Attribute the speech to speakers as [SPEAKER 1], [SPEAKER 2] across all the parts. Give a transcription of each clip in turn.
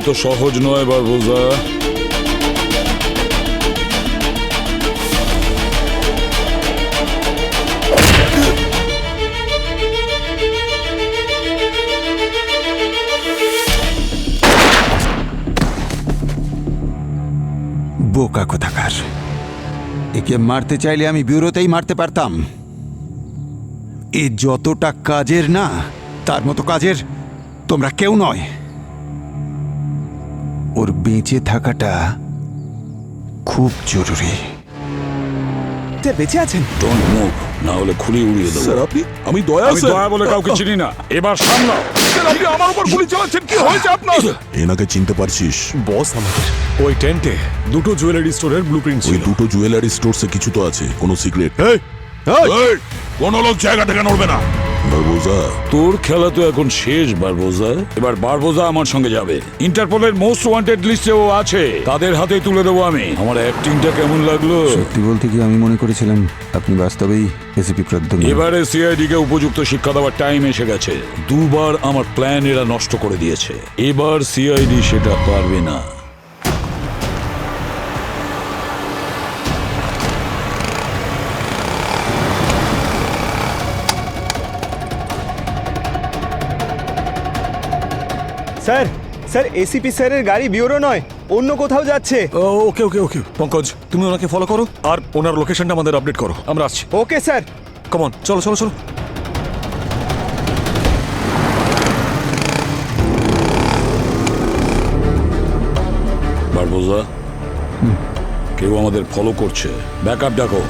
[SPEAKER 1] অত সহজ নয় বারবোজা।
[SPEAKER 2] বোকা কোথাকার! একে মারতে চাইলে আমি ব্যুরোতেই মারতে পারতাম। এ যতটা কাজের না, তার মতো কাজের তোমরা কেউ নয়। ওর বেঁচে থাকাটা খুব জরুরি।
[SPEAKER 3] বেঁচে আছেন?
[SPEAKER 1] ডোন্ট মুভ, না হলে খুলি উড়িয়ে দেবো।
[SPEAKER 4] স্যার আপনি, আমি দয়া
[SPEAKER 1] আমি দয়া বলে কাউকে চিনি না। এবার সামলাও।
[SPEAKER 4] স্যার আপনি আমার উপর গুলি চালাচ্ছেন, কি হয়েছে আপনার? এনাকে চিনতে পারছিস?
[SPEAKER 5] বস আমাদের ওই টেন্টে দুটো জুয়েলারি স্টোরের ব্লুপ্রিন্ট
[SPEAKER 4] ওই
[SPEAKER 5] ছিল।
[SPEAKER 4] দুটো জুয়েলারি স্টোরসে কিছু তো আছে, কোনো সিক্রেট?
[SPEAKER 5] এই,
[SPEAKER 4] কোন লোক জায়গা থেকে নড়বে না। বারবোজা,
[SPEAKER 1] তোর খেলা তো এখন শেষ বারবোজা। এবার বারবোজা আমার সঙ্গে যাবে। ইন্টারপোলের মোস্ট ওয়ান্টেড লিস্টে ও আছে, তাদের হাতে তুলে দেবো আমি। আমার অ্যাক্টিংটা কেমন লাগলো?
[SPEAKER 2] সত্যি বলতে কি, আমি মনে করেছিলাম আপনি বাস্তবেই এসিপি প্রদ্যুম্ন।
[SPEAKER 1] এবারে সিআইডি কে উপযুক্ত শিক্ষা দেওয়ার টাইম এসে গেছে। দুবার আমার প্ল্যান এরা নষ্ট করে দিয়েছে, এবার সিআইডি সেটা পারবে না।
[SPEAKER 3] স্যার, স্যার এসিপি স্যারের গাড়ি ব্যুরো নয়, অন্য কোথাও যাচ্ছে।
[SPEAKER 5] ওকে ওকে ওকে পঙ্কজ, তুমি ওনাকে ফলো করো আর ওনার লোকেশনটা আমাদের আপডেট করো। আমরা আসছি।
[SPEAKER 3] Okay sir.
[SPEAKER 5] কমন, চলো চলো চলো।
[SPEAKER 1] বারবোজা, কেউ আমাদের ফলো করছে, ব্যাকআপ ডাকো।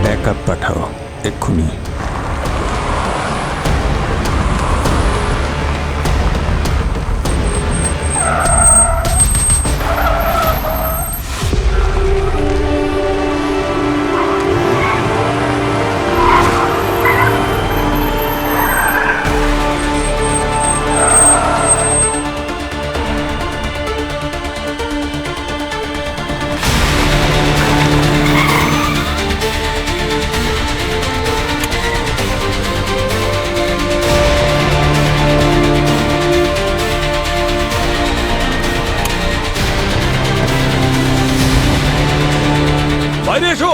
[SPEAKER 2] ব্যাকআপ পাঠাও এক্ষুনি।
[SPEAKER 5] বাইরে এসো।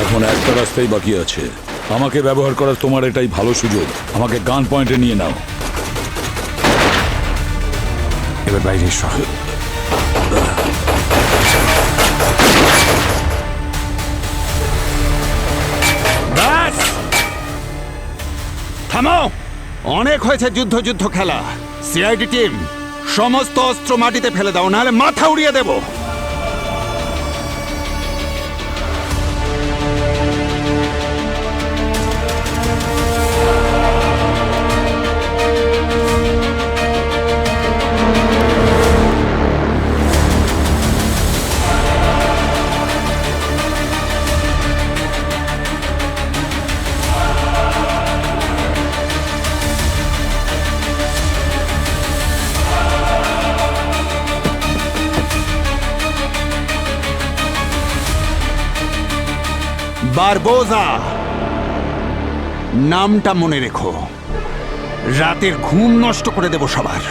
[SPEAKER 1] এখন একটা রাস্তাই বাকি আছে, আমাকে ব্যবহার করার তোমার এটাই ভালো সুযোগ। আমাকে গান পয়েন্টে নিয়ে নাও।
[SPEAKER 2] এবার বাইরে এসো। ব্যাস, থামো। অনেক হয়েছে যুদ্ধ যুদ্ধ খেলা। সিআইডি টিম, সমস্ত অস্ত্র মাটিতে ফেলে দাও, নাহলে মাথা উড়িয়ে দেবো। বারবোজা, নামটা মনে রেখো। রাতের ঘুম নষ্ট করে দেব সবার।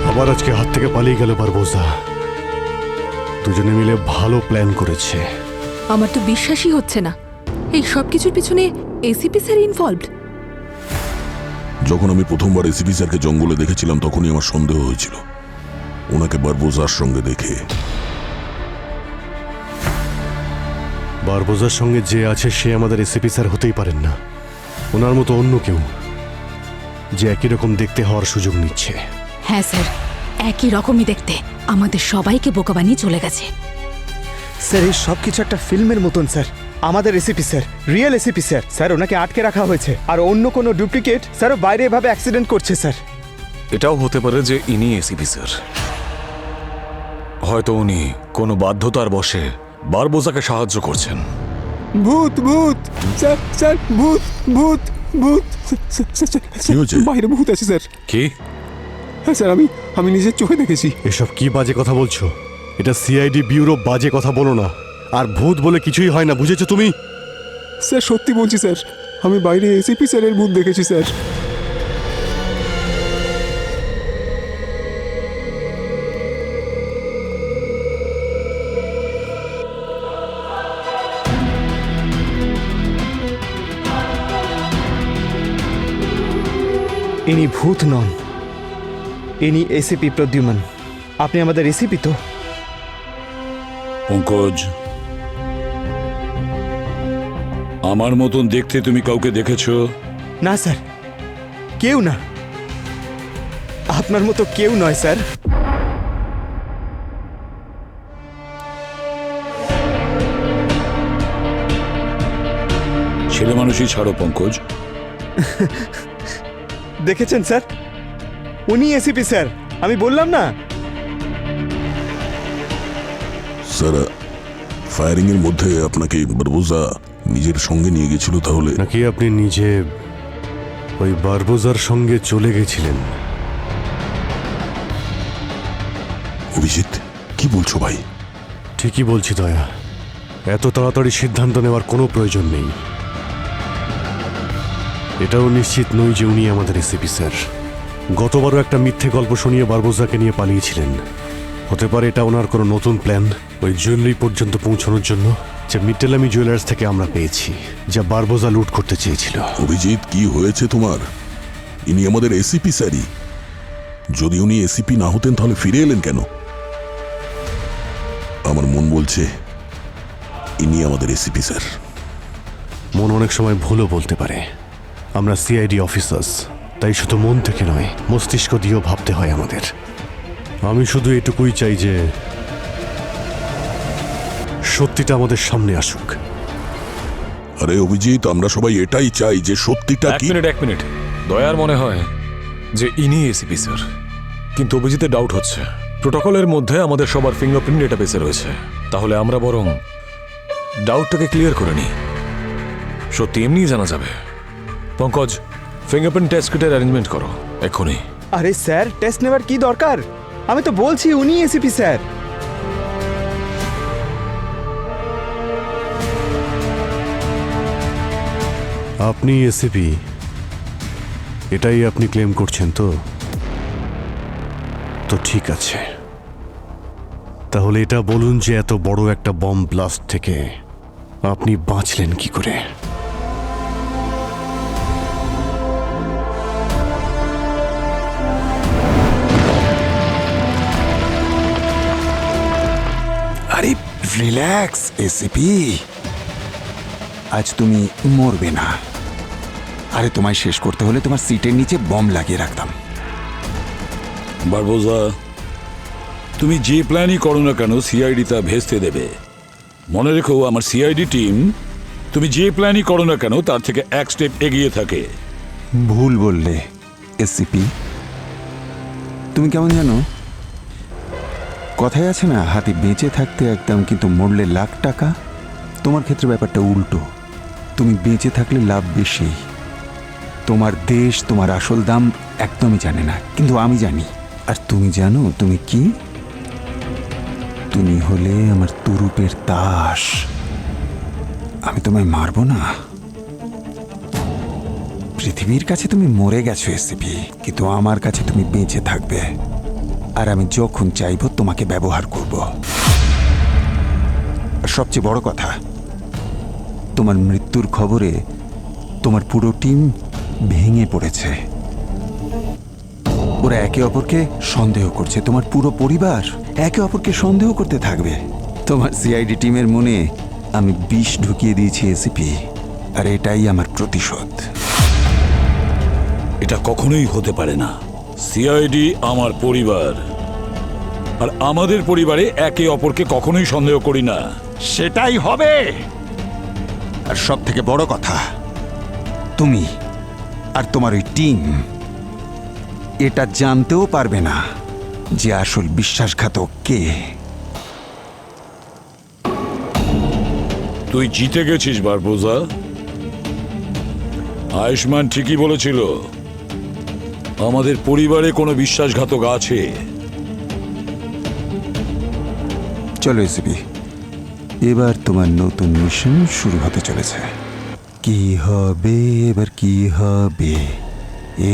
[SPEAKER 5] আবার আজকে হাত থেকে পালিয়ে গেল বারবোজা। দুজনে মিলে ভালো প্ল্যান করেছে।
[SPEAKER 6] আমার তো বিশ্বাসই হচ্ছে না এই সব কিছুর পিছনে এসিপি স্যার ইনভলভড।
[SPEAKER 4] যখন আমি প্রথমবার এসিপি স্যারকে জঙ্গলে দেখেছিলাম তখনই আমার সন্দেহ হয়েছিল ওনাকে বারবোজার সঙ্গে দেখে।
[SPEAKER 5] বারবোজার সঙ্গে যে আছে সে আমাদের এসিপি স্যার হতেই পারেন না। ওনার মতো অন্য কেউ যে একই রকম দেখতে হওয়ার সুযোগ নিচ্ছে।
[SPEAKER 6] হ্যাঁ স্যার, একই রকমই দেখতে, আমাদের সবাইকে বোকা বানিয়ে চলে গেছে।
[SPEAKER 3] স্যার এই সব কিছু একটা ফিল্মের মতন স্যার। আমাদের ACP sir, real ACP sir, sir ওনাকে আটকে রাখা হয়েছে আর অন্য কোনো ডুপ্লিকেট স্যারও বাইরে এভাবে অ্যাক্সিডেন্ট করছে স্যার।
[SPEAKER 7] এটাও হতে পারে যে ইনি এসিপি স্যার। হয়তো উনি কোনো বাধ্যতার বশে বারবোজাকে সাহায্য করছেন।
[SPEAKER 8] ভূত ভূত স্যার, স্যার ভূত ভূত ভূত
[SPEAKER 4] কি হয়েছে?
[SPEAKER 8] বাইরে ভূত আছে স্যার।
[SPEAKER 7] কি?
[SPEAKER 8] হ্যাঁ স্যার, আমি নিজের চোখে দেখেছি।
[SPEAKER 5] এসব কি বাজে কথা বলছো? এটা সিআইডি ব্যুরো, বাজে কথা বলো না। আর ভূত বলে কিছুই হয় না, বুঝেছো তুমি?
[SPEAKER 8] স্যার সত্যি বলছি স্যার, আমি বাইরে এসিপি স্যারের ভূত দেখেছি স্যার।
[SPEAKER 3] ইনি ভূত নন, ইনি এসিপি প্রদ্যুম্ন। আপনি আমাদের এসিপি তো?
[SPEAKER 1] পঙ্কজ, আমার মতন দেখতে তুমি কাউকে দেখেছো?
[SPEAKER 3] না স্যার, কেউ না, আপনার মতো কেউ নয় স্যার।
[SPEAKER 1] ছেলে মানুষই ছাড়ো পঙ্কজ।
[SPEAKER 3] দেখেছেন স্যার, উনি এসিপি স্যার, আমি বললাম না।
[SPEAKER 4] স্যার, ফায়ারিং এর মধ্যে আপনাকে বারবোজা নিজের সঙ্গে নিয়ে গেছিল তাহলে?
[SPEAKER 5] নাকি আপনি নিজে ওই বারবোজার সঙ্গে চলে গেছিলেন?
[SPEAKER 4] অভিজিৎ, কি বলছো ভাই?
[SPEAKER 5] ঠিকই বলছি দয়া, এত তাড়াতাড়ি সিদ্ধান্ত নেওয়ার কোনো প্রয়োজন নেই। এটাও নিশ্চিত নই যে উনি আমাদের এসিপি স্যার। গতবারও একটা মিথ্যে গল্প শুনিয়ে বারবোজাকে নিয়ে পালিয়েছিলেন। হতে পারে এটা ওনার কোনো নতুন প্ল্যান ওই জুয়েলারি পর্যন্ত পৌঁছানোর জন্য, যা মিট্টেলামি জুয়েলার্স থেকে আমরা পেয়েছি, যা বারবোজা লুট করতে চেয়েছিল।
[SPEAKER 4] অভিজিৎ, কি হয়েছে তোমার? ইনি আমাদের এসিপি স্যারই। যদি উনি এসিপি না হতেন তাহলে ফিরে এলেন কেন? আমার মন বলছে ইনি আমাদের এসিপি স্যার।
[SPEAKER 5] মন অনেক সময় ভুলও বলতে পারে। আমরা সিআইডি অফিসার্স, তাই শুধু মন থেকে নয়, মস্তিষ্ক দিয়েও ভাবতে হয় আমাদের। আমি শুধু এটুকুই চাই যে সত্যিটা আমাদের সামনে আসুক।
[SPEAKER 4] আরে অভিজিৎ, আমরা সবাই এটাই চাই যে সত্যিটা
[SPEAKER 7] এক
[SPEAKER 4] কি।
[SPEAKER 7] মিনিট। দয়ার মনে হয় যে ইনি এসিপি স্যার, কিন্তু অভিজিতের ডাউট হচ্ছে। প্রোটোকলের মধ্যে আমাদের সবার ফিঙ্গারপ্রিন্ট ডেটাবেসে রয়েছে। তাহলে আমরা বরং ডাউটটাকে ক্লিয়ার করে নিই, সত্যি এমনিই জানা যাবে। পঙ্কজ, ফিঙ্গারপ্রিন্ট টেস্ট কিটের অ্যারেঞ্জমেন্ট করো এক্ষুনি।
[SPEAKER 3] আরে স্যার, টেস্ট নেওয়ার কি দরকার? আমি তো বলছি উনি এসিপি স্যার।
[SPEAKER 5] আপনি এসিপি, এটাই আপনি ক্লেম করছেন তো? তো ঠিক আছে, তাহলে এটা বলুন যে এত বড় একটা বম ব্লাস্ট থেকে আপনি বাঁচলেন কি করে?
[SPEAKER 2] আরে রিল্যাক্স এসিপি, আজ তুমি মরবে না। আরে তোমায় শেষ করতে হলে তোমার সিটের নিচে বম লাগিয়ে রাখতাম।
[SPEAKER 1] বারবোজা, তুমি যে প্ল্যানই করো না কেন সিআইডি তা ভেস্তে দেবে। মনে রেখো, আমার সিআইডি টিম তুমি যে প্ল্যানই করো না কেন তার থেকে এক স্টেপ এগিয়ে থাকে।
[SPEAKER 2] ভুল বললে এসিপি। তুমি কেমন জানো, কথায় আছে না, হাতি বেঁচে থাকতে একদম, কিন্তু মরলে লাখ টাকা। তোমার ক্ষেত্রে ব্যাপারটা উল্টো। তুমি বেঁচে থাকলে লাভ বেশি। তোমার দেশ তোমার আসল দাম একদমই জানে না, কিন্তু আমি জানি। আর তুমি জানো তুমি কি? তুমি হলে আমার তুরুপের তাস। আমি তোমায় মারবো না। পৃথিবীর কাছে তুমি মরে গেছো এসিপি, কিন্তু আমার কাছে তুমি বেঁচে থাকবে। আর আমি যখন চাইবো তোমাকে ব্যবহার করব। আর সবচেয়ে বড় কথা, তোমার মৃত্যুর খবরে তোমার পুরো টিম ভেঙে পড়েছে। ওরা একে অপরকে সন্দেহ করছে, তোমার পুরো পরিবার একে অপরকে সন্দেহ করতে থাকবে। তোমার সিআইডি টিমের মনে আমি বিষ ঢুকিয়ে দিয়েছি এসিপি, আর এটাই আমার প্রতিশোধ।
[SPEAKER 1] এটা কখনোই হতে পারে না। সিআইডি আমার পরিবার, আর আমাদের পরিবারে একে অপরকে কখনোই সন্দেহ করি না।
[SPEAKER 2] সেটাই হবে। আর সব থেকে বড় কথা, তুমি আর তোমার ওই টিম এটা জানতেও পারবে না যে আসল বিশ্বাসঘাতক কে।
[SPEAKER 1] তুই জিতে গেছিস বারবোজা। আয়ুষ্মান ঠিকই বলেছিল, আমাদের পরিবারে কোনো বিশ্বাসঘাতক আছে।
[SPEAKER 2] চলো এসিপি, এবার তোমার নতুন মিশন শুরু হতে চলেছে। কি হবে এবার, কি হবে?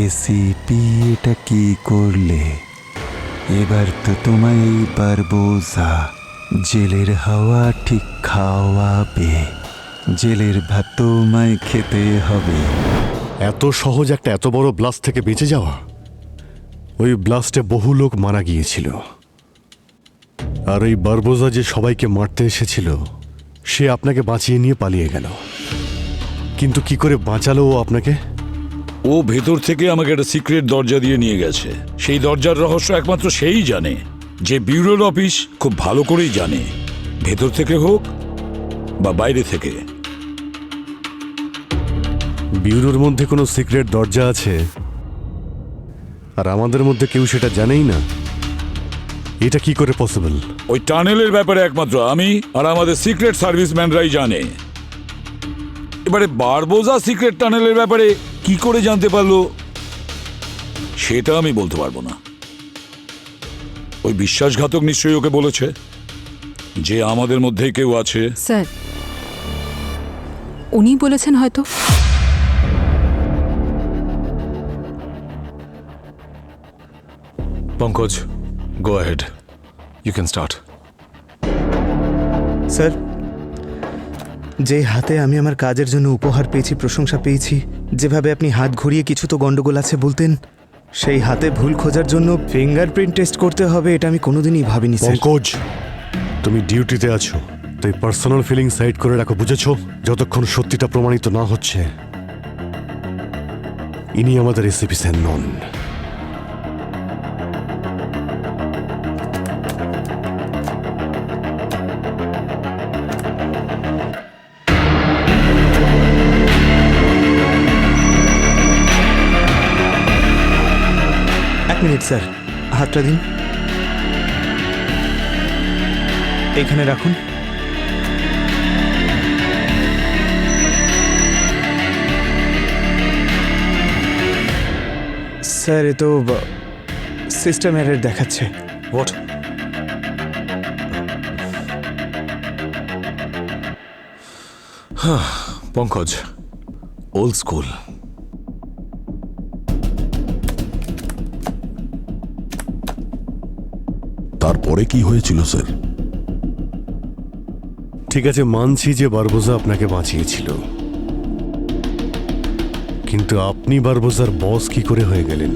[SPEAKER 2] এসিপি এটা কি করলে? এবার তো তোমায় বারবোজা জেলের হাওয়া ঠিক খাওয়াবে। জেলের ভাত তোমায় খেতে হবে।
[SPEAKER 5] এত সহজ একটা এত বড় ব্লাস্ট থেকে বেঁচে যাওয়া? ওই ব্লাস্টে বহু লোক মারা গিয়েছিল, আর ওই বারবোজা যে সবাইকে মারতে এসেছিল সে আপনাকে বাঁচিয়ে নিয়ে পালিয়ে গেল। কিন্তু কি করে বাঁচালো ও আপনাকে?
[SPEAKER 1] ও ভেতর থেকে আমাকে একটা সিক্রেট দরজা দিয়ে নিয়ে গেছে। সেই দরজার রহস্য একমাত্র সেই জানে, যে ব্যুরোর অফিস খুব ভালো করেই জানে, ভেতর থেকে হোক বা বাইরে থেকে।
[SPEAKER 5] ব্যুরোর মধ্যে কোনো সিক্রেট দরজা আছে, আর আমাদের মধ্যে কেউ সেটা জানেই না। এটা কি করে পসিবল?
[SPEAKER 1] ওই টানেলের ব্যাপারে একমাত্র আমি আর আমাদের সিক্রেট সার্ভিসম্যানরাই জানে। এবারে বারবোজা সিক্রেট টানেলের ব্যাপারে কি করে জানতে পারলো সেটা আমি বলতে পারবো না। ওই বিশ্বাসঘাতক নিশ্চয়ই ওকে বলেছে যে আমাদের মধ্যেই কেউ আছে।
[SPEAKER 6] স্যার, উনি বলেছেন হয়তো।
[SPEAKER 7] Pankaj, go ahead, you can start.
[SPEAKER 3] Sir, যে হাতে আমি আমার কাজের জন্য উপহার পেয়েছি, প্রশংসা পেয়েছি, যেভাবে আপনি হাত ঘুরিয়ে কিছু তো গন্ডগোল আছে বলতেন, সেই হাতে ভুল খোঁজার জন্য ফিঙ্গারপ্রিন্ট টেস্ট করতে হবে, এটা আমি কোনোদিনই ভাবিনি স্যার।
[SPEAKER 5] পঙ্কজ, তুমি ডিউটিতে আছো, তাই পার্সোনাল ফিলিং সাইড করে রাখো, বুঝেছো? যতক্ষণ সত্যিটা প্রমাণিত না হচ্ছে, ইনি আমাদের এসিপি স্যার নন।
[SPEAKER 3] এক মিনিট স্যার, হাতটা দিন, এইখানে রাখুন। স্যার, এ তো সিস্টেম এরর দেখাচ্ছে।
[SPEAKER 7] হোয়াট? Pankaj, old school.
[SPEAKER 4] তারপরে কি হয়েছিল স্যার?
[SPEAKER 5] ঠিক আছে, মানছি যে বারবোজা আপনাকে বাঁচিয়েছিল, কিন্তু আপনি বারবোজার বস কি করে হয়ে গেলেন?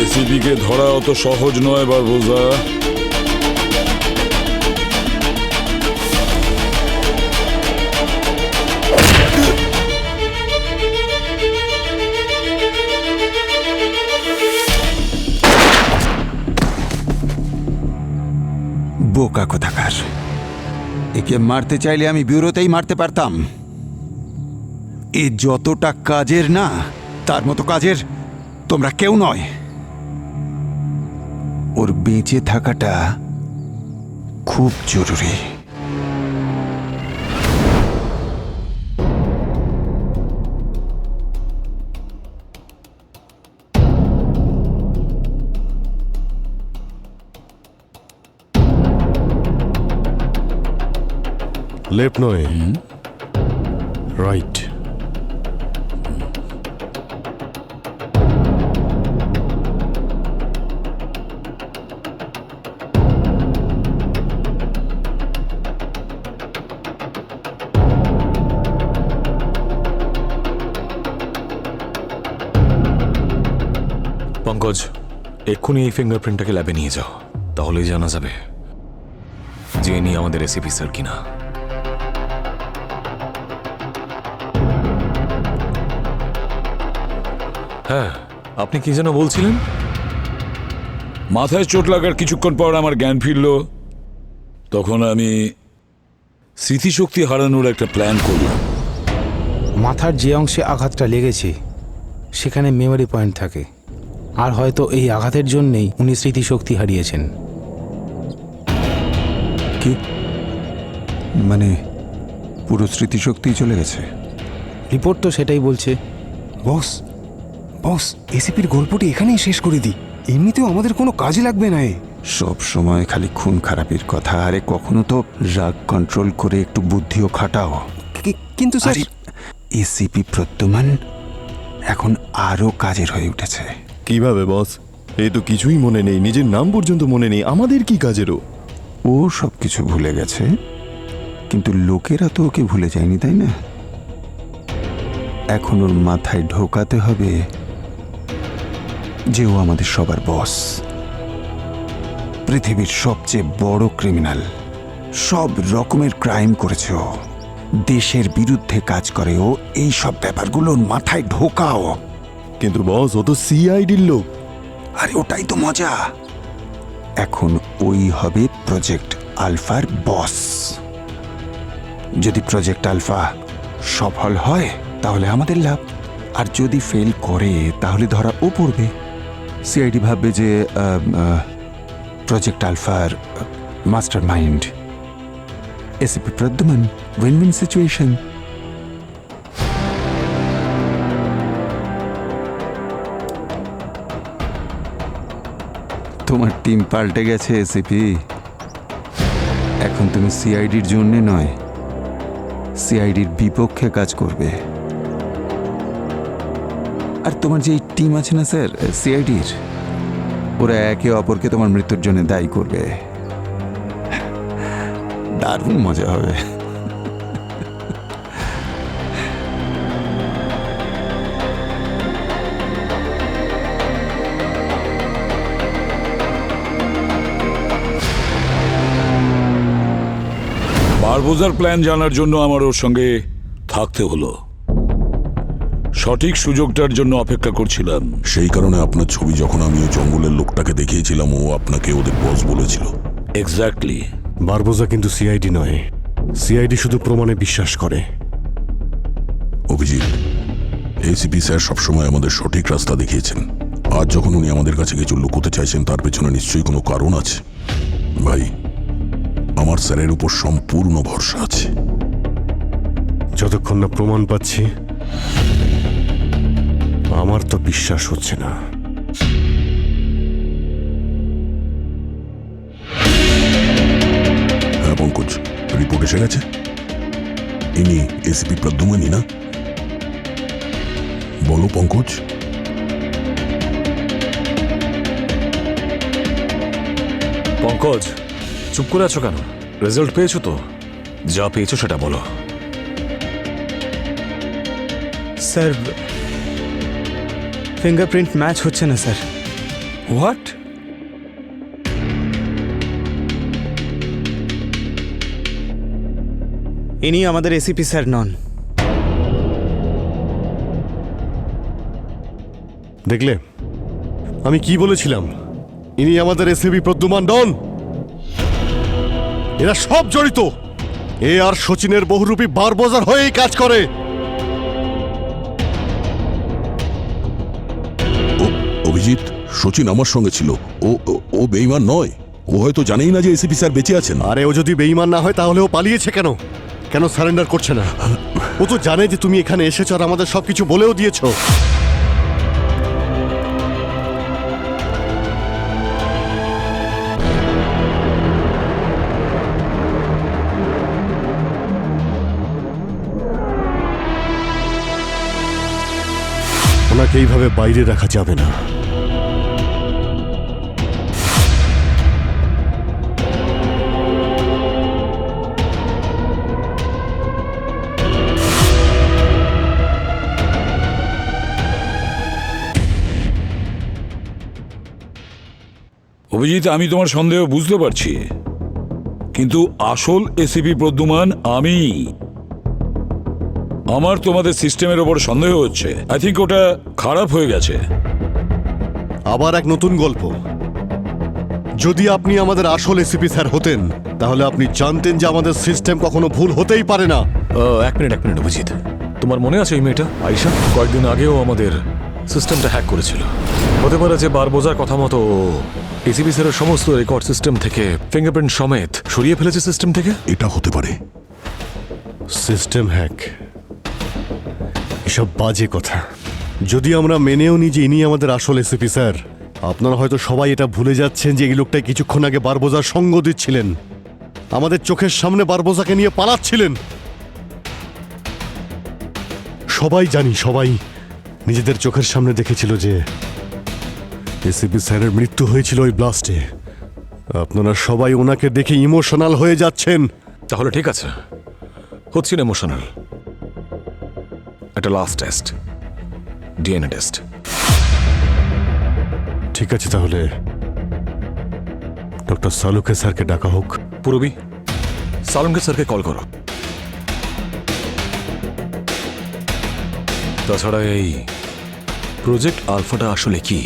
[SPEAKER 1] এসিপিকে ধরা অত সহজ নয় বারবোজা।
[SPEAKER 2] বোকা কোথাকার! একে মারতে চাইলে আমি ব্যুরোতেই মারতে পারতাম। এ যতটা কাজের না, তার মতো কাজের তোমরা কেউ নয়। ওর বেঁচে থাকাটা খুব জরুরি।
[SPEAKER 5] লেফট নয়, রাইট।
[SPEAKER 7] পঙ্কজ, এক্ষুনি এই ফিঙ্গারপ্রিন্টটাকে ল্যাবে নিয়ে যাও, তাহলেই জানা যাবে যে ইনি আমাদের এসিপি স্যার কিনা। হ্যাঁ, আপনি কি যেন বলছিলেন?
[SPEAKER 1] মাথায় চোট লাগার কিছুক্ষণ পর আমার জ্ঞান ফিরল। তখন আমি স্মৃতিশক্তি হারানোর একটা প্ল্যান করলাম।
[SPEAKER 9] মাথার যে অংশে আঘাতটা লেগেছে সেখানে মেমোরি পয়েন্ট থাকে, আর হয়তো এই আঘাতের জন্যেই উনি স্মৃতিশক্তি হারিয়েছেন।
[SPEAKER 2] কি মানে পুরো স্মৃতিশক্তি চলে গেছে?
[SPEAKER 9] রিপোর্ট তো সেটাই বলছে।
[SPEAKER 8] বস বস এসিপির গল্পটি এখানেই শেষ করে দিই, এমনিতেও আমাদের কোনো কাজে লাগবে না।
[SPEAKER 2] সব সময় খালি খুন খারাপির কথা। আরে কখনো তো রাগ কন্ট্রোল করে একটু বুদ্ধিও খাটাও।
[SPEAKER 8] কিন্তু স্যার,
[SPEAKER 2] এসিপি প্রদ্যুমান এখন আরো কাজের হয়ে উঠেছে।
[SPEAKER 10] কিভাবে বস? এই তো কিছুই মনে নেই, নিজের নাম পর্যন্ত মনে নেই, আমাদের কি কাজেরও?
[SPEAKER 2] ও সব কিছু ভুলে গেছে, কিন্তু লোকেরা তো ওকে ভুলে যায়নি, তাই না? এখন ওর মাথায় ঢোকাতে হবে যে ও আমাদের সবার বস, পৃথিবীর সবচেয়ে বড় ক্রিমিনাল। সব রকমের ক্রাইম করেছে ও, দেশের বিরুদ্ধে কাজ করে ও। এই সব ব্যাপারগুলো ওর মাথায় ঢোকাও।
[SPEAKER 10] কিন্তু বস, ও তো সিআইডির লোক।
[SPEAKER 2] আরে ওটাই তো মজা। এখন ওই হবে প্রজেক্ট আলফার বস। যদি প্রজেক্ট আলফা সফল হয় তাহলে আমাদের লাভ, আর যদি ফেল করে তাহলে ধরা ও পড়বে। সিআইডি ভাববে যে প্রজেক্ট আলফার master mind ACP Pradyuman. Win win situation. তোমার টিম পাল্টে গেছে এসিপি। এখন তুমি সিআইডির জন্য নয়, সিআইডির বিপক্ষে কাজ করবে। আর তোমার যে টিম আছে না স্যার সিআইডির, ওরা একে অপরকে তোমার মৃত্যুর জন্য দায়ী করবে। দারুণ মজা হবে।
[SPEAKER 1] বারবোজার প্ল্যান জানার জন্য আমার ওর সঙ্গে থাকতে হলো। সঠিক সুযোগটার জন্য অপেক্ষা করছিলাম।
[SPEAKER 4] সেই কারণে আপনার ছবি যখন আমি ওই জঙ্গলের লোকটাকে দেখিয়েছিলাম, ও আপনাকে ওদের বস বলেছিল।
[SPEAKER 1] এক্স্যাক্টলি।
[SPEAKER 5] বারবোজা কিন্তু সিআইডি নয়, সিআইডি শুধু প্রমাণে বিশ্বাস করে।
[SPEAKER 4] অভিজিৎ, এসিপি স্যার সবসময় আমাদের সঠিক রাস্তা দেখিয়েছেন। আজ যখন উনি আমাদের কাছে কিছু লুকোতে চাইছেন, তার পেছনে নিশ্চয়ই কোনো কারণ আছে। ভাই, আমার স্যারের উপর সম্পূর্ণ ভরসা আছে।
[SPEAKER 5] যতক্ষণ না প্রমাণ পাচ্ছি আমার তো বিশ্বাস হচ্ছে না।
[SPEAKER 4] হ্যাঁ পঙ্কজ, রিপোর্ট এসে গেছে। ইনি এসিপি প্রদ্যুমানই না? বলো পঙ্কজ।
[SPEAKER 7] পঙ্কজ, চুপ করে আছো কেন? রেজাল্ট পেয়েছো তো? যা পেয়েছো সেটা বলো।
[SPEAKER 3] স্যার, ফিঙ্গারপ্রিন্ট ম্যাচ হচ্ছে না স্যার।
[SPEAKER 2] হোয়াট?
[SPEAKER 3] ইনি আমাদের এসিপি স্যার নন।
[SPEAKER 5] দেখলে আমি কি বলেছিলাম? ইনি আমাদের এসিপি প্রদ্যুমান ডন। এরা সব জড়িত। এ আর সচিনের বহুরূপী বারবোজার হয়েই কাজ করে।
[SPEAKER 4] অভিজিৎ, সচিন আমার সঙ্গে ছিল। ও বেঈমান নয়। ও হয়তো জানেই না যে এসিপি স্যার বেঁচে আছেন।
[SPEAKER 5] আরে ও যদি বেঈমান না হয় তাহলে ও পালিয়েছে কেন? কেন সারেন্ডার করছে না? ও তো জানে যে তুমি এখানে এসেছো আর আমাদের সবকিছু বলেও দিয়েছো। ওনাকে এইভাবে বাইরে রাখা যাবে না।
[SPEAKER 1] অভিজিৎ, আমি তোমার সন্দেহ বুঝতে পারছি, কিন্তু আসল এসিপি প্রদ্যুমান আমি। আমার তোমাদের সিস্টেমের ওপর সন্দেহ হচ্ছে। আই থিঙ্ক ওটা খারাপ হয়ে গেছে।
[SPEAKER 5] আবার এক নতুন গল্প। যদি আপনি আমাদের আসল এসিপি স্যার হতেন, তাহলে আপনি জানতেন যে আমাদের সিস্টেম কখনো ভুল হতেই পারে না।
[SPEAKER 7] এক মিনিট অভিজিৎ, তোমার মনে আছে এই মেয়েটা আয়শা? কয়েকদিন আগেও আমাদের সিস্টেমটা হ্যাক করেছিল। হতে পারে যে বারবোজার কথা মতো এসিপি স্যারের সমস্ত রেকর্ড সিস্টেম থেকে ফিঙ্গারপ্রিন্ট সমেত সরিয়ে ফেলেছে সিস্টেম থেকে।
[SPEAKER 4] এটা হতে পারে।
[SPEAKER 5] সিস্টেম হ্যাক, এসব বাজে কথা। যদি আমরা মেনেও নিই যে ইনি আমাদের আসল এসিপি স্যার, আপনারা হয়তো সবাই এটা ভুলে যাচ্ছেন যে এই লোকটা কিছুক্ষণ আগে বারবোজার সঙ্গ দিচ্ছিলেন, আমাদের চোখের সামনে বারবোজাকে নিয়ে পালাচ্ছিলেন। সবাই জানি, সবাই নিজেদের চোখের সামনে দেখেছিল যে এসিপি স্যারের মৃত্যু হয়েছিল ওই ব্লাস্টে। আপনারা সবাই ওনাকে দেখে ইমোশনাল হয়ে যাচ্ছেন।
[SPEAKER 7] তাহলে ঠিক আছে, হচ্ছি না ইমোশনাল। একটা লাস্ট টেস্ট, ডিএনএ টেস্ট।
[SPEAKER 5] ঠিক আছে, তাহলে ডক্টর সালুকে স্যারকে ডাকা হোক।
[SPEAKER 7] পুরবি, সালুনকে স্যারকে কল করো। তাছাড়া এই প্রজেক্ট আলফাটা আসলে কি?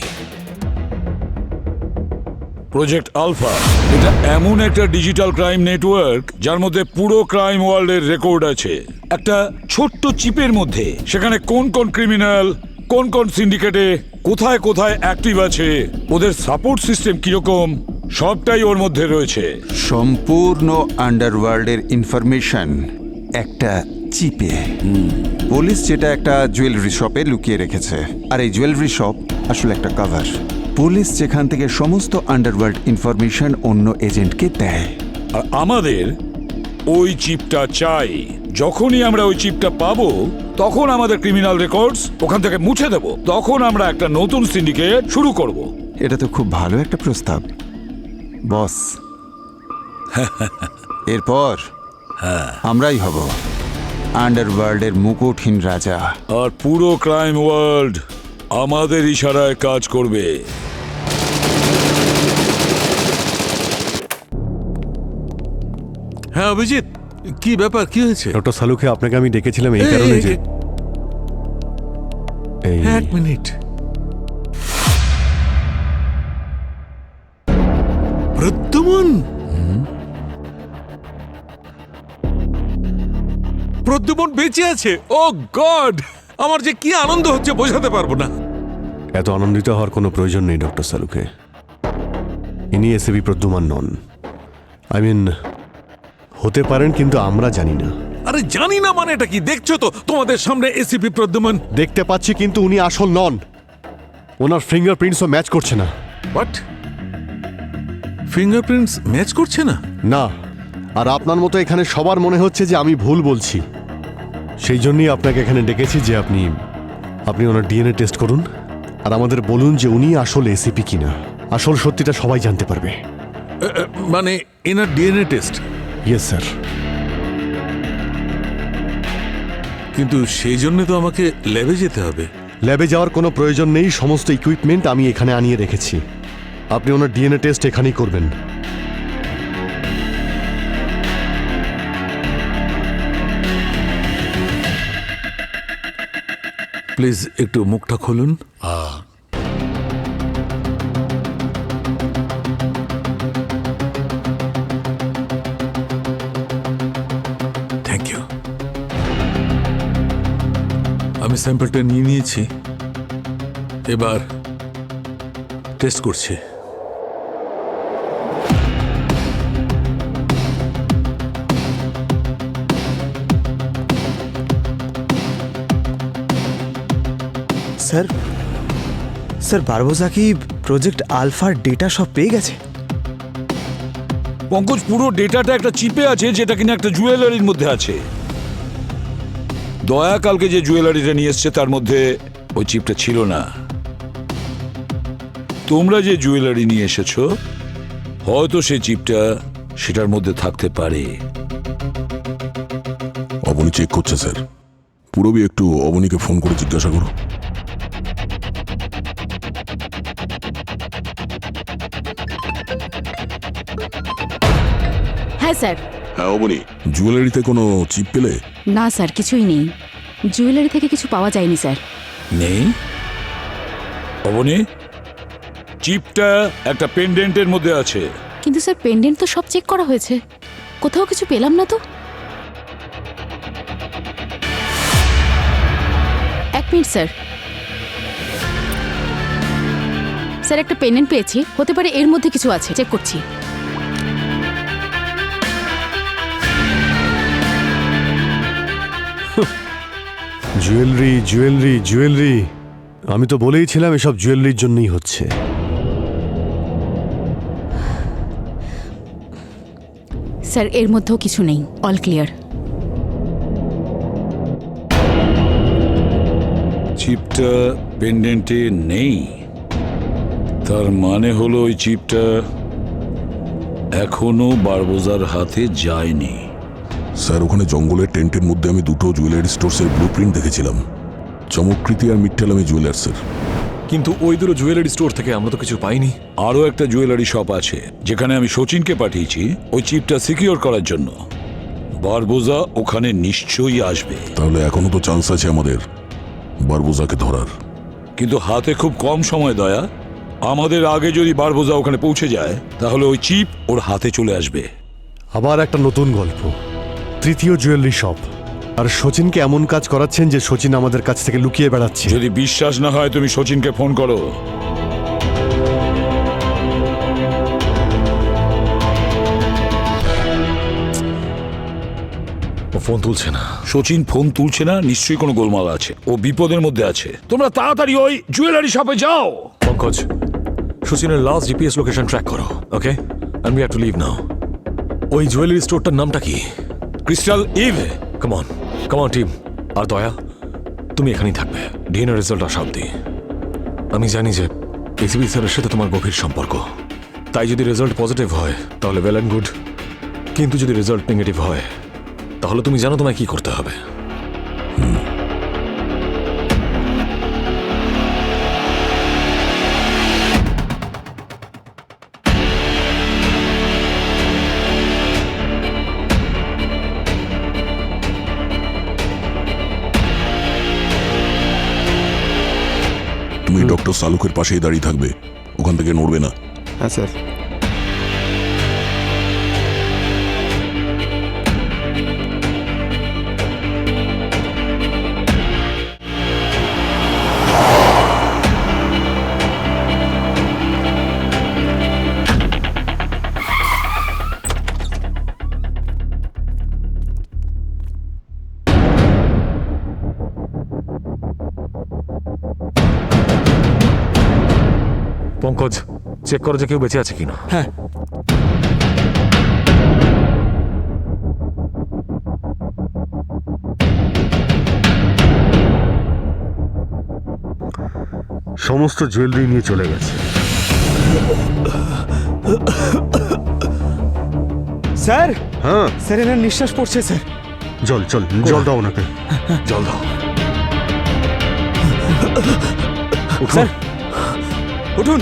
[SPEAKER 1] প্রজেক্ট আলফা এটা এমন একটা ডিজিটাল ক্রাইম নেটওয়ার্ক যার মধ্যে পুরো ক্রাইম ওয়ার্ল্ডের রেকর্ড আছে একটা ছোট্ট চিপের মধ্যে। সেখানে কোন কোন ক্রিমিনাল, কোন কোন সিন্ডিকেটে কোথায় কোথায় অ্যাক্টিভ আছে, ওদের সাপোর্ট সিস্টেম কিরকম, সবটাই ওর মধ্যে রয়েছে।
[SPEAKER 2] সম্পূর্ণ আন্ডারওয়ার্ল্ডের ইনফরমেশন একটা চিপে। পুলিশ যেটা একটা জুয়েলারি শপে লুকিয়ে রেখেছে, আর এই জুয়েলারি শপ আসলে একটা কভার। পুলিশ যেখান থেকে সমস্ত আন্ডারওয়ার্ল্ড ইনফরমেশন অন্য এজেন্টকে দেয়।
[SPEAKER 1] আর আমাদের ওই চিপটা চাই। যখনই আমরা ওই চিপটা পাবো, তখন আমাদের ক্রিমিনাল রেকর্ডস ওখান থেকে মুছে দেব। তখন আমরা একটা নতুন সিন্ডিকেট শুরু করব।
[SPEAKER 2] এটা তো খুব ভালো একটা প্রস্তাব বস। এরপর আমরাই হব আন্ডারওয়ার্ল্ডের মুকুটহীন রাজা,
[SPEAKER 1] আর পুরো ক্রাইম ওয়ার্ল্ড আমাদের ইশারায় কাজ করবে।
[SPEAKER 11] হ্যাঁ অভিজিৎ, কি ব্যাপার, কি হয়েছে?
[SPEAKER 5] ডক্টর সালুকে আপনাকে আমি ডেকেছিলাম এই কারণে যে
[SPEAKER 11] এক মিনিট। প্রদ্যুমন, প্রদ্যুমন বেঁচে আছে। ও গড, আমার যে কি আনন্দ হচ্ছে বোঝাতে পারবো না।
[SPEAKER 5] এত আনন্দিত হওয়ার কোনো প্রয়োজন নেই ডক্টর সালুকে। ইনি ACP Pradyuman non. I mean, হতে পারেন, কিন্তু আমরা জানি না।
[SPEAKER 11] আরে জানি না মানে এটা কি? দেখছো তো তোমাদের সামনে এসিপি প্রদ্যুমন।
[SPEAKER 5] দেখতে পাচ্ছি, কিন্তু উনি আসল নন। ওনার ফিঙ্গারপ্রিন্টসও ম্যাচ করছে না।
[SPEAKER 11] হোয়াট? ফিঙ্গারপ্রিন্টস ম্যাচ করছে না?
[SPEAKER 5] না, আর আপনার মতো এখানে সবার মনে হচ্ছে যে আমি ভুল বলছি। সেই জন্যই আপনাকে এখানে ডেকেছি যে আপনি ওনার ডিএনএ টেস্ট করুন আর আমাদের বলুন যে উনি আসল এসিপি কিনা। আসল সত্যিটা সবাই জানতে পারবে।
[SPEAKER 11] মানে এনার ডিএনএ টেস্ট?
[SPEAKER 5] Yes sir.
[SPEAKER 11] কিন্তু সেই জন্য তো আমাকে ল্যাবে যেতে হবে।
[SPEAKER 5] ল্যাবে যাওয়ার কোনো প্রয়োজন নেই। সমস্ত ইকুইপমেন্ট আমি এখানে আনিয়ে রেখেছি। আপনি ওনার ডিএনএ টেস্ট এখানেই করবেন।
[SPEAKER 11] প্লিজ একটু মুখটা খুলুন। Thank you. আমি স্যাম্পলটা নিয়ে নিয়েছি, এবার টেস্ট করছি।
[SPEAKER 3] স্যার, স্যার বারবোজা কি প্রজেক্ট আলফার ডেটা সব পেয়ে গেছে?
[SPEAKER 1] পঙ্কজ, পুরো ডেটাটা একটা চিপে আছে যেটা কিনা একটা জুয়েলারির মধ্যে আছে। দয়া কালকে যে জুয়েলারিটা নিয়ে এসছে তার মধ্যে ওই চিপটা ছিল না। তোমরা যে জুয়েলারি নিয়ে এসেছো, হয়তো সেই চিপটা সেটার মধ্যে থাকতে পারে।
[SPEAKER 4] অবনী চেক করছে স্যার। পুরবি একটু অবনীকে ফোন করে জিজ্ঞাসা করো।
[SPEAKER 6] হ্যাঁ স্যার।
[SPEAKER 4] হ্যাঁ অবনী, জুয়েলারিতে কোনো চিপ পেলে?
[SPEAKER 6] না স্যার, কিছুই নেই। জুয়েলারি থেকে কিছু পাওয়া যায়নি স্যার।
[SPEAKER 1] নেই? অবনী, চিপটা একটা পেন্ডেন্টের মধ্যে আছে।
[SPEAKER 6] কিন্তু স্যার পেন্ডেন্ট তো সব চেক করা হয়েছে, কোথাও কিছু পেলাম না তো। এক মিনিট স্যার। স্যার একটা পেন্ডেন্ট পেয়েছি, হতে পারে এর মধ্যে কিছু আছে, চেক করছি।
[SPEAKER 5] জুয়েলারি জুয়েলারি জুয়েলারি, আমি তো বলেইছিলাম এসব জুয়েলারির জন্যই হচ্ছে।
[SPEAKER 6] স্যার এর মধ্যেও কিছু নেই, অল ক্লিয়ার।
[SPEAKER 1] চিপটা পেন্ডেন্টে নেই, তার মানে হলো ওই চিপটা এখনো বারবোজার হাতে যায়নি।
[SPEAKER 4] স্যার, ওখানে জঙ্গলের টেন্টের মধ্যে আমি দুটো জুয়েলারি স্টোর্সের ব্লু প্রিন্ট দেখেছিলাম, চমকৃতি আর মিট্টালামি জুয়েলার্সের।
[SPEAKER 7] কিন্তু ওই দুটো জুয়েলারি স্টোর থেকে আমরা তো কিছু পাইনি।
[SPEAKER 1] আরও একটা জুয়েলারি শপ আছে যেখানে আমি শচীনকে পাঠিয়েছি ওই চিপটা সিকিউর করার জন্য। বারবোজা ওখানে নিশ্চয়ই আসবে।
[SPEAKER 4] তাহলে এখনো তো চান্স আছে আমাদের বারবোজাকে ধরার।
[SPEAKER 1] কিন্তু হাতে খুব কম সময় দয়া। আমাদের আগে যদি বারবোজা ওখানে পৌঁছে যায় তাহলে ওই চিপ ওর হাতে চলে আসবে।
[SPEAKER 5] আবার একটা নতুন গল্প, তৃতীয় জুয়েলারি শপ। আর শচীনকে এমন কাজ করাচ্ছেন যে শচীন আমাদের কাছ থেকে লুকিয়ে বেড়াচ্ছে।
[SPEAKER 1] যদি বিশ্বাস না হয় তুমি শচীনকে ফোন করো।
[SPEAKER 7] ও ফোন তুলছে না।
[SPEAKER 1] শচীন ফোন তুলছে না, নিশ্চয়ই কোনো গোলমাল আছে, ও বিপদের মধ্যে আছে। তোমরা তাড়াতাড়ি ওই জুয়েলারি শপে যাও।
[SPEAKER 7] পঙ্কজ, শচীনের লাস্ট জিপিএস লোকেশন ট্র্যাক করো, okay? And we have to leave now. ওই জুয়েলারি স্টোরটার নামটা কি?
[SPEAKER 1] Crystal eve.
[SPEAKER 7] Come on team. আর দয়া, তুমি এখানেই থাকবে ডিএনএ রেজাল্ট আসা অব্দি। আমি জানি যে এসিবি স্যারের সাথে তোমার গভীর সম্পর্ক, তাই যদি রেজাল্ট পজিটিভ হয় তাহলে ওয়েল অ্যান্ড গুড, কিন্তু যদি রেজাল্ট নেগেটিভ হয় তাহলে তুমি জানো তোমায় কি করতে হবে।
[SPEAKER 4] তুমি ডক্টর সালুকের পাশেই দাঁড়িয়ে থাকবে, ওখান থেকে নড়বে না।
[SPEAKER 8] হ্যাঁ স্যার।
[SPEAKER 7] পঙ্কজ, চেক করো যে কেউ বেঁচে আছে কিনা।
[SPEAKER 3] হ্যাঁ।
[SPEAKER 5] সমস্ত জুয়েলারি নিয়ে চলে গেছে।
[SPEAKER 3] স্যার।
[SPEAKER 5] হ্যাঁ
[SPEAKER 3] স্যার, এনার নিঃশ্বাস পড়ছে স্যার।
[SPEAKER 5] জল জল জল দাও ওনাকে,
[SPEAKER 7] জল দাও।
[SPEAKER 3] স্যার উঠুন।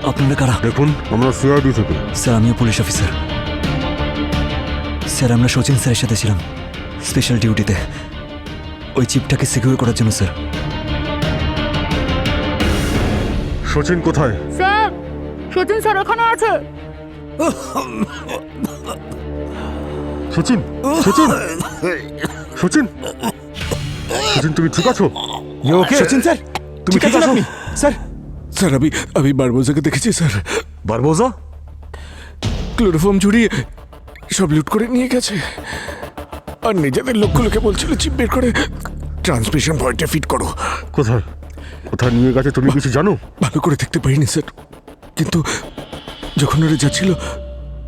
[SPEAKER 12] আপনারা কারা?
[SPEAKER 5] দেখুন, আমরা সিআইডি থেকে।
[SPEAKER 12] স্যার আমিও পুলিশ অফিসার। স্যার আমরা শচীন স্যারের সাথে ছিলাম স্পেশাল ডিউটিতে, ওই চিপটাকে সিকিউর করার জন্য স্যার।
[SPEAKER 5] শচীন কোথায়?
[SPEAKER 6] স্যার শচীন স্যার ওখানে আছে।
[SPEAKER 5] শচীন শচীন শচীন শচীন, তুমি ঠিক আছো?
[SPEAKER 3] শচীন স্যার,
[SPEAKER 5] তুমি ঠিক আছো?
[SPEAKER 3] আপনি? স্যার
[SPEAKER 11] স্যার, আমি বারবোজাকে দেখেছি স্যার।
[SPEAKER 7] বারবোজা?
[SPEAKER 11] ক্লোরোফর্ম ঝুড়িয়ে সব লুট করে নিয়ে গেছে, আর নিজেদের লোকগুলোকে বলছিল চিপ বের করে ট্রান্সমিশন পয়েন্টে ফিট করো।
[SPEAKER 5] কোথায় কোথায় নিয়ে গেছে তুমি কিছু জানো?
[SPEAKER 11] ভালো করে দেখতে পাইনি স্যার, কিন্তু যখন ওরা যাচ্ছিল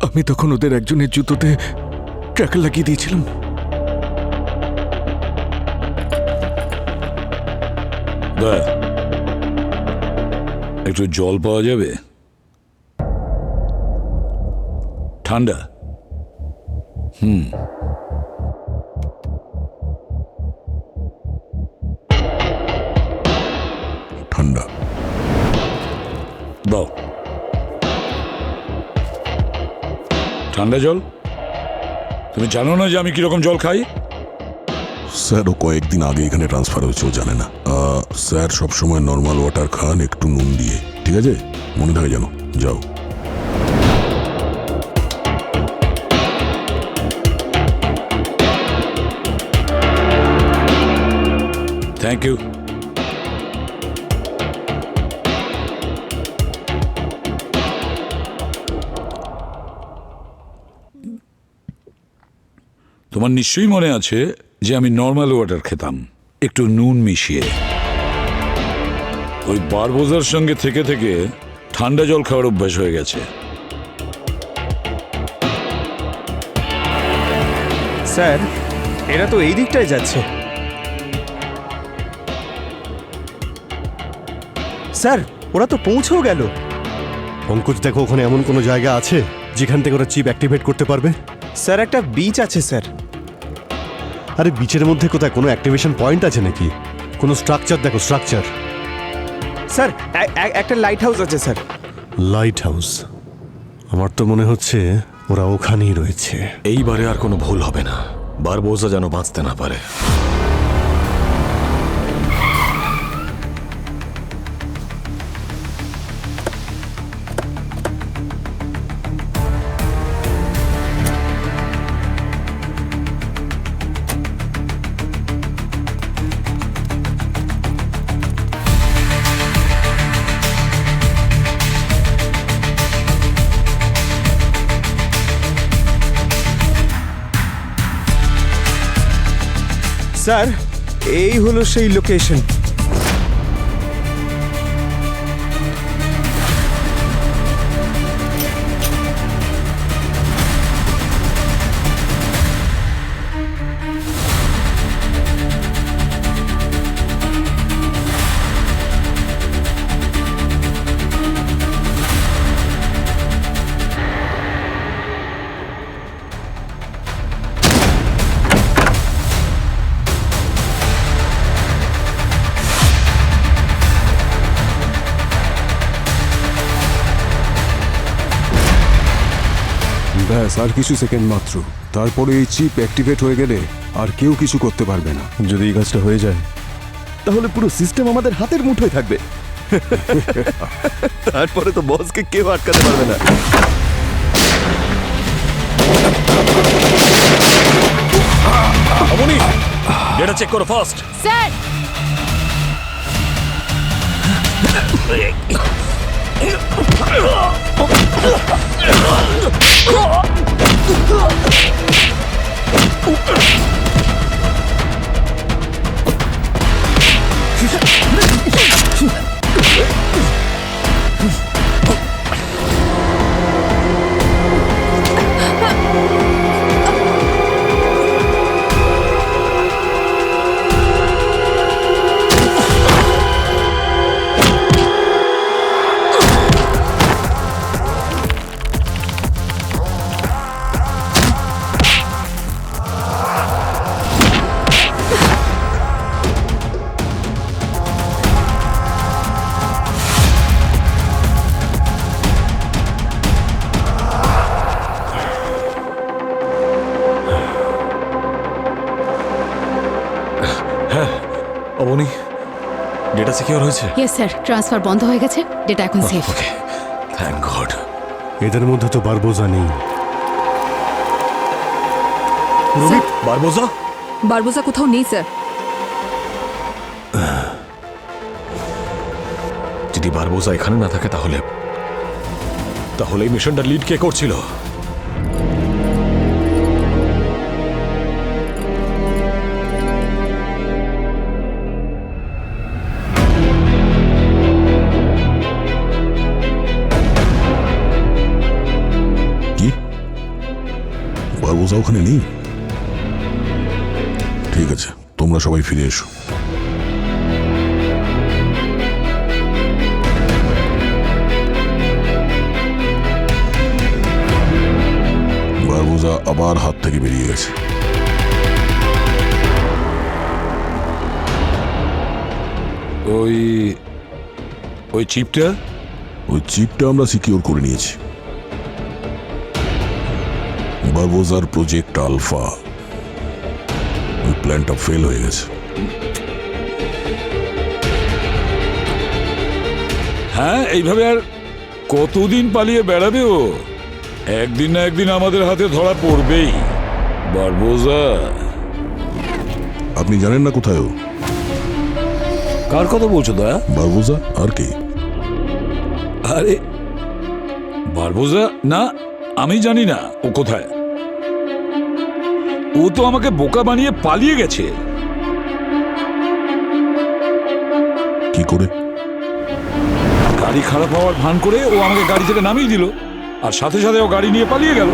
[SPEAKER 11] আমি তখন ওদের একজনের জুতোতে ট্র্যাকার লাগিয়ে দিয়েছিলাম।
[SPEAKER 1] 911, দয়া, একটু জল পাওয়া যাবে? ঠান্ডা?
[SPEAKER 4] ঠান্ডা।
[SPEAKER 1] দাও। ঠান্ডা জল? তুমি জানো না যে আমি কিরকম জল খাই?
[SPEAKER 4] স্যার ও কয়েকদিন আগে এখানে ট্রান্সফার হয়েছে, ও জানে না। স্যার সবসময় নর্মাল ওয়াটার খান, একটু নুন দিয়ে, ঠিক আছে? মনে থাকে যেন। যাও।
[SPEAKER 1] Thank you. তোমার নিশ্চয়ই মনে আছে যে আমি নর্মাল ওয়াটার খেতাম, একটু নুন মিশিয়ে। ওই বারবোজার সঙ্গে থেকে থেকে ঠান্ডা জল খাওয়ার অভ্যাস হয়ে গেছে।
[SPEAKER 3] স্যার, এরা তো এই দিকটায় যাচ্ছে। স্যার, ওরা তো পৌঁছেও গেল।
[SPEAKER 5] পঙ্কজ, দেখো ওখানে এমন কোনো জায়গা আছে যেখান থেকে ওরা চিপ অ্যাক্টিভেট করতে পারবে?
[SPEAKER 3] স্যার, একটা বিচ আছে স্যার।
[SPEAKER 5] আরে বিচের মধ্যে কোথায় কোনো অ্যাক্টিভেশন পয়েন্ট আছে নাকি? কোনো স্ট্রাকচার দেখো, স্ট্রাকচার।
[SPEAKER 3] স্যার, একটা লাইট হাউস আছে স্যার।
[SPEAKER 5] Light house? আমার তো মনে হচ্ছে ওরা ওখানেই রয়েছে।
[SPEAKER 7] এইবারে আর কোনো ভুল হবে না, বারবোজা যেন বাঁচতে না পারে।
[SPEAKER 3] স্যার, এই হলো সেই লোকেশন।
[SPEAKER 8] ব্যাস আর কিছু সেকেন্ড মাত্র, তারপরে এই চিপ অ্যাক্টিভেট হয়ে গেলে আর কেউ কিছু করতে পারবে না।
[SPEAKER 10] যদি এই কাজটা হয়ে যায় তাহলে পুরো সিস্টেম আমাদের হাতের মুঠোয় থাকবে। তারপরে তো বসকে কেউ আটকাতে পারবে না।
[SPEAKER 7] অবনী, ডেটা চেক করো fast.
[SPEAKER 6] Sir,
[SPEAKER 7] Abani, data secure হয়েছে?
[SPEAKER 6] ইয়েস স্যার, ট্রান্সফার বন্ধ হয়ে গেছে, ডেটা এখন সেফ।
[SPEAKER 7] ওকে, থ্যাংক গড।
[SPEAKER 5] এদের মধ্যে তো বারবোজা নেই।
[SPEAKER 7] রোহিত, বারবোজা?
[SPEAKER 6] বারবোজা কোথাও নেই স্যার।
[SPEAKER 7] যদি বারবোজা এখানে না থাকে তাহলে এই মিশনটা লিড কে করছিল?
[SPEAKER 4] কি বারবোজা ওখানে নেই? ঠিক আছে, তোমরা সবাই ফিরে এসো।
[SPEAKER 1] ওই ওই চিপটা?
[SPEAKER 4] ওই চিপটা আমরা সিকিউর করে নিয়েছি। বারবোজার প্রজেক্ট আলফা, ওই প্ল্যানটা ফেল হয়ে গেছে।
[SPEAKER 1] হ্যাঁ, এইভাবে আর কতদিন পালিয়ে বেড়াবে ও? একদিন না একদিন আমাদের হাতে ধরা পড়বেই। বারবোজা।
[SPEAKER 4] আপনি জানেন না কোথায় ও?
[SPEAKER 1] কার কথা বলছো দয়া?
[SPEAKER 4] বারবোজা আর কি?
[SPEAKER 1] আরে বারবোজা না, আমি জানি না ও কোথায়। ও তো আমাকে বোকা বানিয়ে পালিয়ে গেছে।
[SPEAKER 4] কি করে?
[SPEAKER 1] গাড়ি খারাপ হওয়ার ভান করে ও আমাকে গাড়ি থেকে নামিয়ে দিল, আর সাথে সাথে ও গাড়ি নিয়ে পালিয়ে গেল।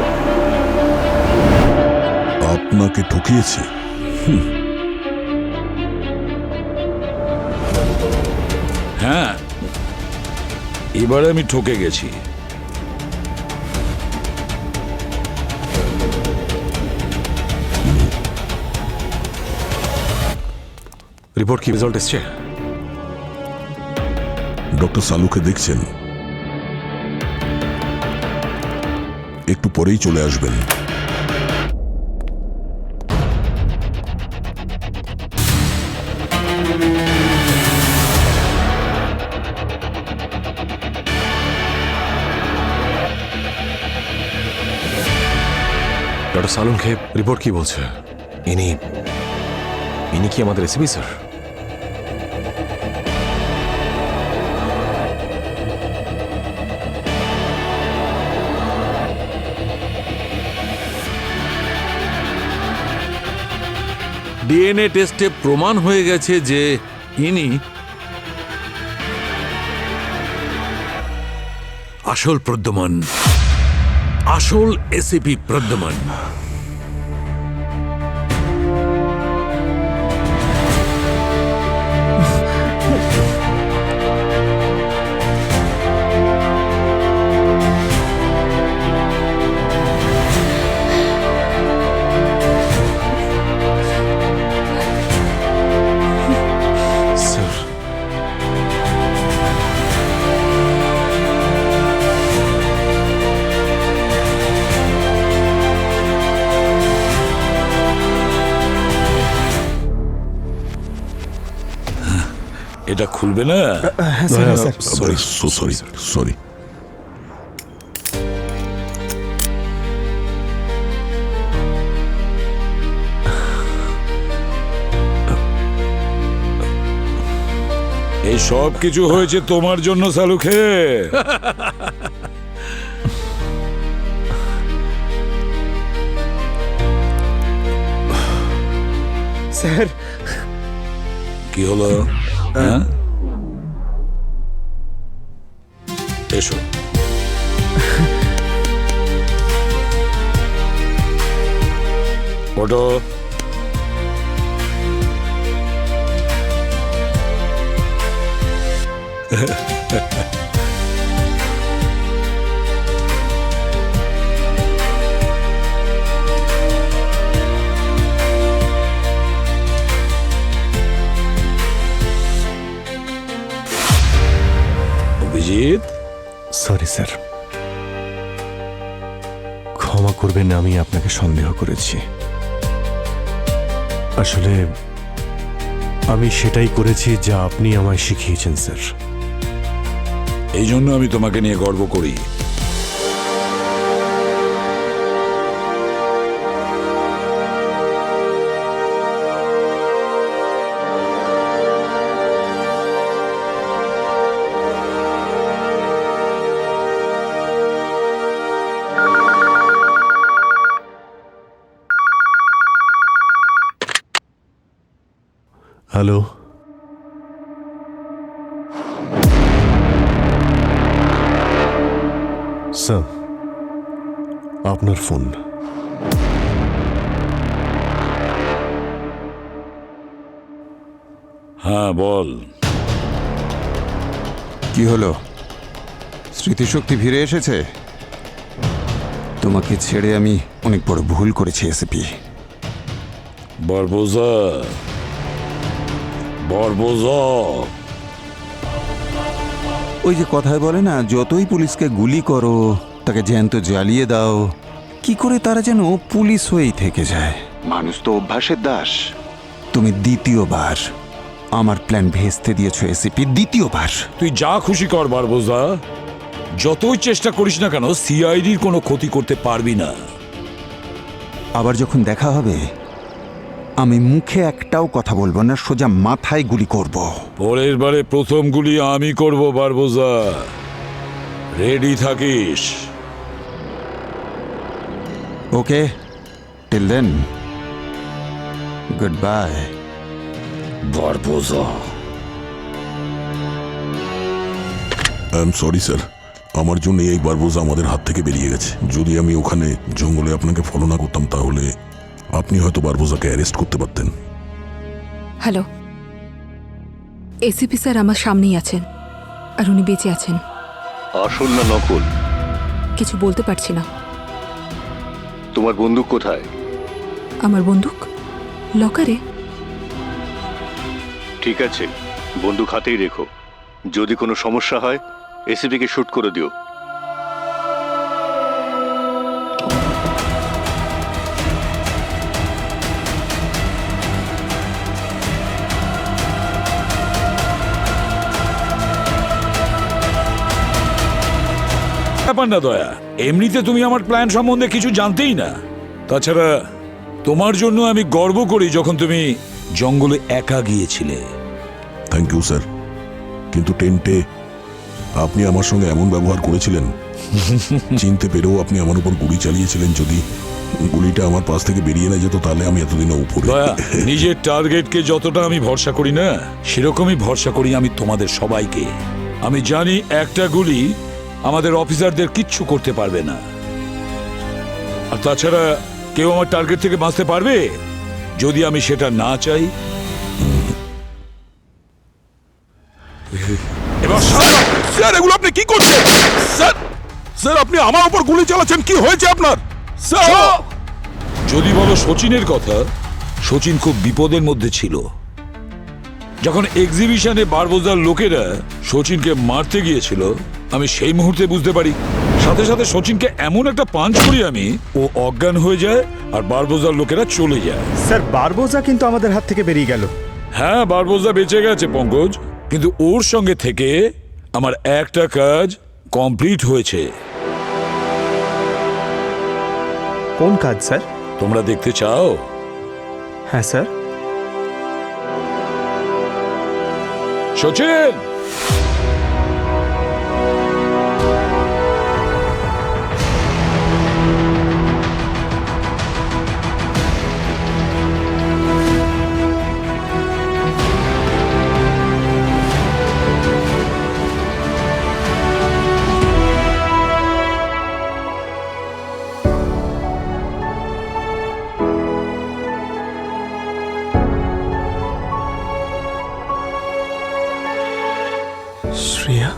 [SPEAKER 4] আপনাকে ঠকিয়েছে?
[SPEAKER 1] হ্যাঁ, এবারে আমি ঠকে গেছি।
[SPEAKER 7] রিপোর্ট কি রেজাল্ট এসছে?
[SPEAKER 4] ডক্টর সালুকে দেখছেন? একটু পরেই চলে আসবেন।
[SPEAKER 7] ডক্টর সালুনকে রিপোর্ট কি বলছে? ইনি কি আমাদের এসিপি স্যার?
[SPEAKER 13] ডিএনএ টেস্টে প্রমাণ হয়ে গেছে যে ইনি আসল প্রদ্যুমান, আসল এসিপি প্রদ্যুমান।
[SPEAKER 1] এটা খুলবে না?
[SPEAKER 4] Sorry, sorry.
[SPEAKER 1] এই সব কিছু হয়েছে তোমার জন্য সালুখে।
[SPEAKER 3] স্যার,
[SPEAKER 1] কি হলো? হ্যাঁ, এসো। ওটো। অভিজিৎ,
[SPEAKER 5] সরি স্যার, ক্ষমা করবেন, আমি আপনাকে সন্দেহ করেছি। আসলে আমি সেটাই করেছি যা আপনি আমায় শিখিয়েছেন স্যার।
[SPEAKER 1] এই জন্য আমি তোমাকে নিয়ে গর্ব করি।
[SPEAKER 5] হ্যালো, স্যার, আপনার ফোন।
[SPEAKER 1] হ্যাঁ, বল।
[SPEAKER 2] কি হলো? স্মৃতিশক্তি ফিরে এসেছে? তোমাকে ছেড়ে আমি অনেক বড় ভুল করেছি এসিপি।
[SPEAKER 1] বারবোজা,
[SPEAKER 2] ওই যে কথায় বলে না, যতই পুলিশকে গুলি করো, তাকে জ্যান্ত জ্বালিয়ে দাও, কি করে তারা যেন পুলিশ হয়েই থেকে যায়। মানুষ তো অভ্যাসের দাস। তুমি দ্বিতীয়বার আমার প্ল্যান ভেস্তে দিয়েছো এসিপি, দ্বিতীয়বার।
[SPEAKER 1] তুই যা খুশি কর বারবোজা, যতই চেষ্টা করিস না কেন সিআইডির কোনো ক্ষতি করতে পারবি না।
[SPEAKER 2] আবার যখন দেখা হবে, আমি মুখে একটাও কথা বলবো না, সোজা মাথায় গুলি করব।
[SPEAKER 1] পরের বারে প্রথম গুলি আমি করব বারবোজা, রেডি থাকিস।
[SPEAKER 2] Okay, till then, good bye
[SPEAKER 1] Barbosa.
[SPEAKER 4] I am sorry sir, আমার জন্য এই বারবোজা আমাদের হাত থেকে বেরিয়ে গেছে। যদি আমি ওখানে জঙ্গলে আপনাকে ফলো না করতাম, তাহলে আপনি হয়তো বারবোজাকে অ্যারেস্ট করতে পারতেন।
[SPEAKER 6] হ্যালো, এসিপি স্যার আমার সামনেই আছেন, আর উনি বেঁচে আছেন।
[SPEAKER 5] আসল না নকল?
[SPEAKER 6] কিছু বলতে পারছি না।
[SPEAKER 5] তোমার বন্দুক কোথায়?
[SPEAKER 6] আমার বন্দুক লকারে।
[SPEAKER 5] ঠিক আছে, বন্দুক হাতেই রেখো। যদি কোনো সমস্যা হয় এসিপিকে শুট করে দিও।
[SPEAKER 1] ব্যাপার না দয়া, এমনিতে তুমি আমার প্ল্যান সম্বন্ধে কিছু জানতেই না। তাছাড়া তোমার জন্য আমি গর্ব করি যখন তুমি জঙ্গলে একা গিয়েছিলে।
[SPEAKER 4] থ্যাংক ইউ স্যার, কিন্তু টেন্টে আপনি আমার সঙ্গে এমন ব্যবহার করেছিলেন, চিনতে পেরেও আপনি আমার উপর গুলি চালিয়েছিলেন। যদি গুলিটা আমার পাশ থেকে বেরিয়ে না যেত, তাহলে আমি এতদিনে উপরে।
[SPEAKER 1] দয়া, নিজের টার্গেটকে যতটা আমি ভরসা করি না, সেরকমই ভরসা করি আমি তোমাদের সবাইকে। আমি জানি একটা গুলি আমাদের অফিসারদের কিচ্ছু করতে পারবে না। আর তাছাড়া কেউ আমার টার্গেট থেকে বাঁচতে পারবে যদি আমি সেটা না চাই? এবার
[SPEAKER 4] স্যার, এগুলো আপনি কি করছেন? স্যার, স্যার আপনি আমার উপর গুলি চালাচ্ছেন, কি হয়েছে আপনার? স্যার,
[SPEAKER 1] যদি বলো সচিনের কথা, সচিন খুব বিপদের মধ্যে ছিল। যখন এক্সিবিশনে বারবোজার লোকেরা সচিনকে মারতে গিয়েছিল, আমি সেই মুহূর্তে বুঝতে পারি। সাথে সাথে সচিনকে এমন একটা পাঞ্চ করি আমি, ও অজ্ঞান হয়ে যায় আর বারবোজার লোকেরা চলে যায়।
[SPEAKER 3] স্যার, বারবোজা কিন্তু আমাদের হাত থেকে বেরিয়ে গেল।
[SPEAKER 1] হ্যাঁ, বারবোজা বেঁচে গেছে পঙ্কজ, কিন্তু ওর সঙ্গে থেকে আমার একটা কাজ কমপ্লিট হয়েছে।
[SPEAKER 3] কোন কাজ স্যার?
[SPEAKER 1] তোমরা দেখতে চাও?
[SPEAKER 3] হ্যাঁ স্যার।
[SPEAKER 1] সচিন,
[SPEAKER 11] শ্রেয়া,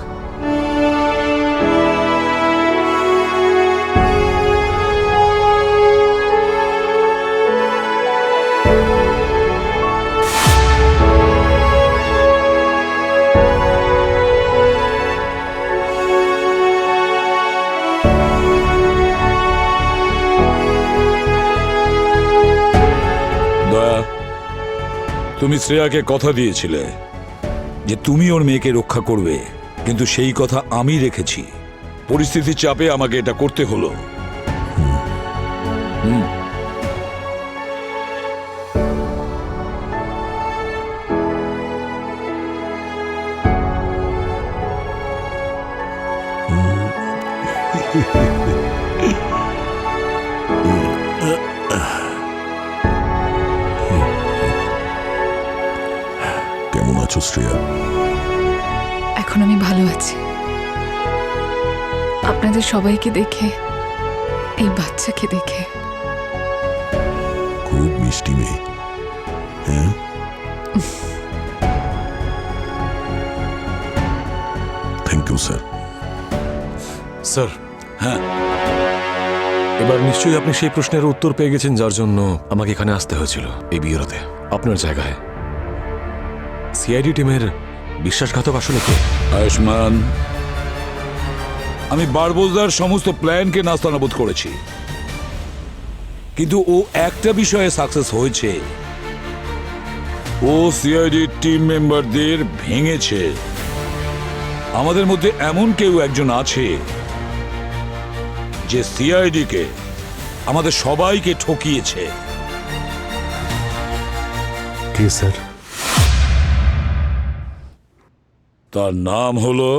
[SPEAKER 1] দয়া, তুমি শ্রেয়াকে কথা দিয়েছিলে যে তুমি ওর মেয়েকে রক্ষা করবে, কিন্তু সেই কথা আমি রেখেছি। পরিস্থিতির চাপে আমাকে এটা করতে হলো।
[SPEAKER 4] কেমন আছো শ্রেয়া?
[SPEAKER 6] এখন আমি ভালো আছি। আপনাদের সবাইকে দেখে, এই বাচ্চাকে দেখে।
[SPEAKER 4] খুব মিষ্টি মেয়ে। হ্যাঁ, থ্যাংক ইউ স্যার।
[SPEAKER 7] স্যার,
[SPEAKER 1] হ্যাঁ,
[SPEAKER 7] এবার নিশ্চয়ই আপনি সেই প্রশ্নের উত্তর পেয়ে গেছেন যার জন্য আমাকে এখানে আসতে হয়েছিল, এই ব্যুরোতে, আপনার জায়গায়। সিআইডি টিমের বিশ্বাসঘাতক আসলে কে?
[SPEAKER 1] আয়ুষ্মান, আমি বারবোজার সমস্ত প্ল্যানকে নাস্তানাবুদ করেছি, কিন্তু ও একটা বিষয়ে সাকসেস হয়েছে, ও সিআইডি টিম মেম্বারদের ভেঙেছে। আমাদের মধ্যে এমন কেউ একজন আছে যে সিআইডি কে, আমাদের সবাইকে ঠকিয়েছে।
[SPEAKER 5] কে স্যার?
[SPEAKER 1] তার নাম হলো